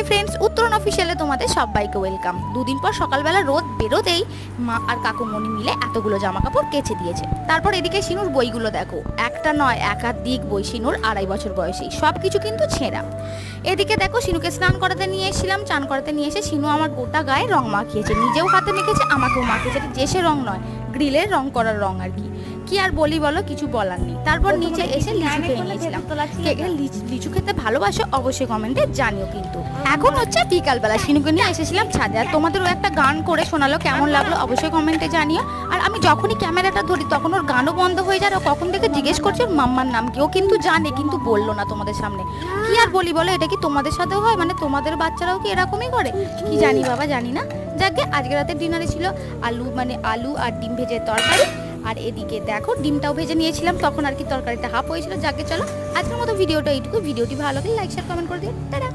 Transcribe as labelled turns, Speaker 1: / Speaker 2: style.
Speaker 1: Hi friends, উত্তরণ অফিসিয়ালে তোমাদের সবাইকে ওয়েলকাম। দুদিন পর সকালবেলা রোদ বেরোতেই মা আর কাকুমণি মিলে এতগুলো জামা কাপড় কেচে দিয়েছে। তারপর এদিকে শিনুর বইগুলো দেখো, একটা নয় একাধিক বই, শিনুর 2.5 বছর বয়সেই, সব কিছু কিন্তু ছেঁড়া। এদিকে দেখো শিনুকে স্নান করাতে নিয়ে এসেছিলাম, চান করাতে নিয়ে এসে শিনু আমার গোটা গায়ে রং মাখিয়েছে, নিজেও হাতে মেখেছে, আমাকেও মাখিয়েছে। এটা যে সে রং নয়, গ্রিলের রং করার রং আর কি আর বলি বলো, কিছু বলার নেই। তারপর নিচে এসে লিচু খেয়ে নিয়েছিলাম। কে লিচু খেতে ভালোবাসো অবশ্যই কমেন্টে জানিও। কিন্তু এখন হচ্ছে বিকালবেলা, শিনুকে নিয়ে এসেছিলাম ছাদে, আর তোমাদেরও একটা গান করে শোনালো, কেমন লাগলো অবশ্যই কমেন্টে জানিও। আর আমি যখনই ক্যামেরাটা ধরি তখন ওর গানও বন্ধ হয়ে যায়, ও কখন থেকে জিজ্ঞেস করছে ওর মাম্মার নাম কি। ও কিন্তু জানে, কিন্তু বললো না তোমাদের সামনে। কি আর বলি বলো, এটা কি তোমাদের সাথেও হয়? মানে তোমাদের বাচ্চারাও কি এরকমই করে? কি জানি বাবা, জানি না। যাকে আজকে রাতের ডিনারে ছিল আলু আর ডিম ভেজে তরকারি। আর এদিকে দেখো ডিমটাও ভেজে নিয়েছিলাম, তখন আর কি তরকারিটা হাফ হয়েছিল। যাকে চলো আজকের মতো ভিডিওটা এইটুকু। ভিডিওটি ভালো লাগলে লাইক শেয়ার কমেন্ট করে দিও। টাটা।